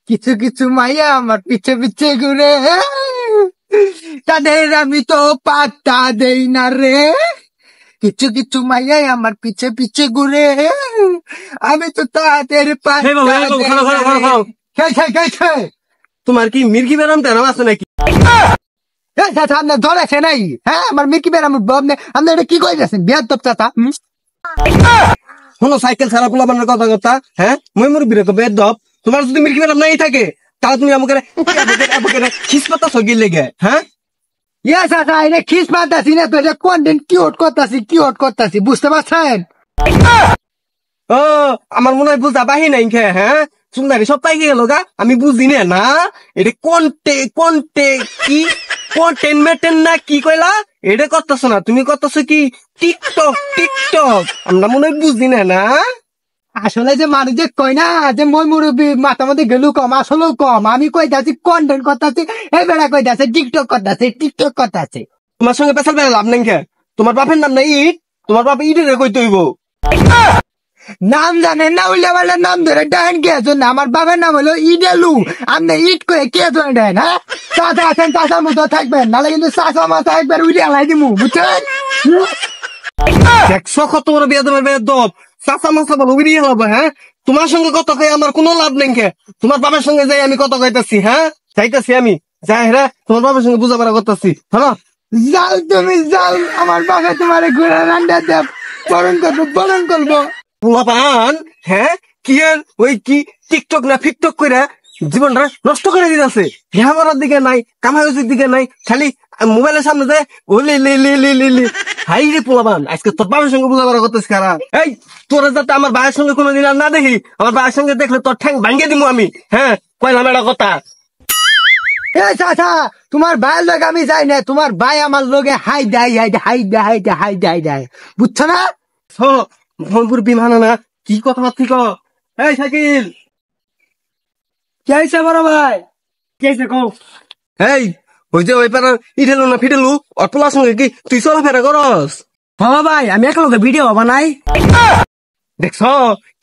কিছু কিছু মাইয়া আমার পিছে পিছে ঘুরে, তাদের আমি তো পাত্তা দেই না রে। কিছু কিছু মাইয়া আমার পিছে পিছে ঘুরে, আমি তো তাদের তোমার কি মির্কি বেরাম টেরাম আছে নাকি? আপনার ধরেছে নাই? হ্যাঁ, আমার মির্কি বেরাম আপনি এটা কি করে যাচ্ছেন বিয়ার তপ চাচা? শোনো, সাইকেল ছাড়া পোলাপানের কথা কথা, হ্যাঁ মই মোর বিরে বেদ দপ। তোমার যদি মির্কি বেরাম নাই থাকে তাহলে তুমি আমাকে খিসপাতা সগিয়ে লেগে, হ্যাঁ ইয়া চাচা, এটা খিস পাতাছি না তো, এটা কন্টেন্ট কিউট করতাছি বুঝতে পারছেন? ও আমার মনে হয় বুঝা বাহি নাই খে, হ্যাঁ সুন্দরী সব পাই গেল গা, আমি বুঝি না এটা কন্টে কি কন্টেন্ট মেটেন না কি কইলা, এটা করতেছো না তুমি, করতেছো কি টিকটক আমরা মনে হয় বুঝি না। আসলে যে মানুষ যে কয় না যে মই মুরব্বী মাথা মধ্যে গেলু কম, আসলেও কম। আমি কই দাচ্ছি কন্টেন্ট করতেছি, এই বেড়া কই দাচ্ছে টিকটক করতেছে। তোমার সঙ্গে পেশাল বেড়া লাভ নাই খে। তোমার বাপের নাম না ইট, তোমার বাপ ইটের কইতে হইব। নাম জানেন না, উল্টা পাল্টা নাম ধরে ডাইন কে আছেন না? আমার বাবার নাম হলো ইডেলু, আপনি ইট করে কে ধরে দেন? হ্যাঁ, চাচা আছেন, চাচার মতো থাকবেন, নাহলে কিন্তু চাচা মাথা একবার উড়ে আলাই দিমু, বুঝছেন? দেখছো কত বড় বেদব, চাচা মাথা বলো উড়িয়ে হবো। হ্যাঁ, তোমার সঙ্গে কত কই আমার কোনো লাভ নেই খে। তোমার বাবার সঙ্গে যাই আমি কত কইতাছি, হ্যাঁ যাইতাছি আমি, যাই রে তোমার বাবার সঙ্গে বুঝাপড়া করতেছি। হ্যাঁ যাও তুমি যাও, আমার বাবা তোমার ঘোড়া রান্না দেব, বরণ করবো। পোলাপান, হ্যাঁ কি আর ওই কি টিকটক না ফিকটক করে জীবনটা নষ্ট করে দিতেছে। হ্যাঁ করার দিকে নাই, কামাইয়ের দিকে নাই, খালি মোবাইলের সামনে যায় ও লি। হাই রে পোলাপান, আজকে তোর বাবার সঙ্গে বুঝাপড়া করতেছি খারা। এই তোরা যাতে আমার ভাইয়ের সঙ্গে কোনোদিন আর না দেখি, আমার ভাইয়ের সঙ্গে দেখলে তোর ঠ্যাং ভাঙ্গে দিব আমি। হ্যাঁ কইলাম এটা কথা। এ চাচা, তোমার ভাইয়ের লোক আমি যাই না, তোমার ভাই আমার লোকে হাই দেয়, বুঝছো না? ভনপুর বিমান না কি কথা পাচ্ছি ক। এই শাকিল, কি হয়েছে বড় ভাই? কি হয়েছে কও? এই ওই যে ওই পাড়ার ইঠেলু না ফিটেলু ওর পোলার সঙ্গে কি তুই চলাফেরা করস? হ্যাঁ ভাই, আমি একলগে ভিডিও বানাই। দেখছ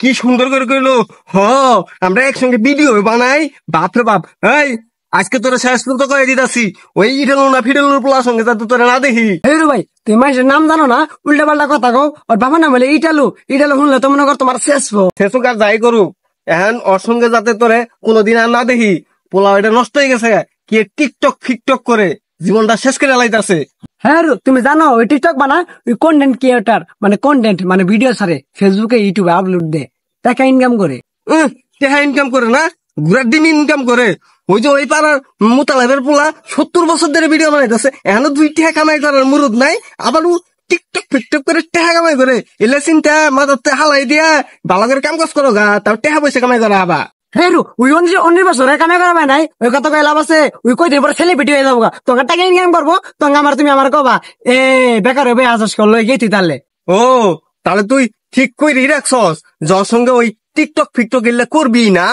কি সুন্দর করে কইলো, আমরা একসঙ্গে ভিডিও বানাই। বাপরে বাপ, এই আজকে তোরা শেষ পর্যন্ত করে দিতাছি ওই ইঠেলু না ফিটেলুর পোলার সঙ্গে যাতে তোরা না দেখি। এই রে ভাই, তুমি মানুষের নাম জানো না, উল্টা পাল্টা কথা কও। ওর বাবার নাম হলে ইটালু শুনলে তো মনে কর তোমার শেষ। শেষুক আর যাই করুক, এখন ওর সঙ্গে যাতে তোরে কোনোদিন আর না দেখি। পোলা এটা নষ্ট হয়ে গেছে, কি টিকটক ফিকটক করে জীবনটা শেষ করে লাইতাছে। হ্যাঁ তুমি জানো ওই টিকটক বানা, ওই কন্টেন্ট ক্রিয়েটার, মানে কন্টেন্ট মানে ভিডিও ছাড়ে ফেসবুকে ইউটিউবে আপলোড দেয়, টাকা ইনকাম করে। টাকা ইনকাম করে না, ঘুরার দিন ইনকাম করে। ওই যে ওই পাড়ার মোতালেবের পোলা 70 বছর ধরে ভিডিও বানাইতেছে, এখনো 2 টাকা কামাই করার মুরুদ নাই, আবার টিকটক ফিকটক করে টাকা কামাই করে। এলে চিন্তা মাথাতে হালাই দিয়া ভালো করে কাম কাজ করো গা, তাও টাকা পয়সা কামাই করা আবার। হ্যাঁ ওই 19 বছরে কামাই করা ভাই নাই, ওই কত কয় লাভ আছে? ওই কই দিয়ে সেলিব্রিটি হয়ে যাবো, তোমার টাকা ইনকাম করবো, তোমার তুমি আমার কবা এ বেকার হবে আজাস করলো গেছি তাহলে। ও তাহলে তুই ঠিক কই রাখছস, যার সঙ্গে ওই টিকটক ফিকটক এলে করবি না?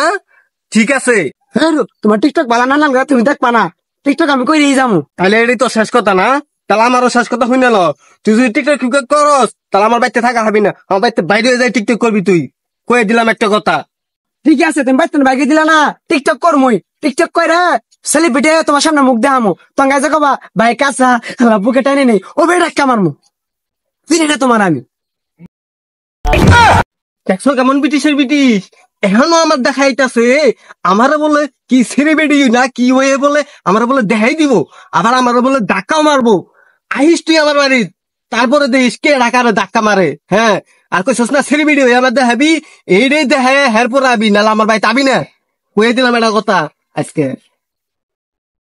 ঠিক আছে, হ্যাঁ তোমার টিকটক ভালো না নাম তুমি দেখবা না, টিকটক আমি কই দিয়ে যাবো। তাহলে এটাই তো শেষ কথা না? তাহলে আমারও শেষ কথা শুনে লো, তুই যদি টিকটক ফিকটক করস তাহলে আমার বাড়িতে থাকা হবি না, আমার বাড়িতে বাইরে হয়ে যায় টিকটক করবি তুই। কয়ে দিলাম একটা কথা। ঠিক আছে, তুমি বাইতে বাইকে দিলা না, টিকটক করমই, টিকটক কইরা সেলিব্রিটি তোমার সামনে মুখ দেখামো, তোমার কাছে কবা ভাই কাঁচা বুকে টাইনে নেই, ও বেটা কামারমু, চিনি না তোমার আমি। দেখছো কেমন ব্রিটিশের ব্রিটিশ, এখনো আমার দেখাইতাছে আমারে বলে কি সেলিব্রিটি না কি হয়ে বলে আমার বলে দেখাই দিব, আবার আমার বলে ধাক্কাও মারবো। আহিস তুই আমার বাড়ির, তারপরে দেখিস কে ঢাকারে ধাক্কা মারে। হ্যাঁ আর কইছস না সেলিব্রিটি হয়ে আমার দেখাবি, এইটাই দেখায় হের পরে আবি, নাহলে আমার বাড়িতে আবি না। কয়ে দিলাম এটা কথা আজকে।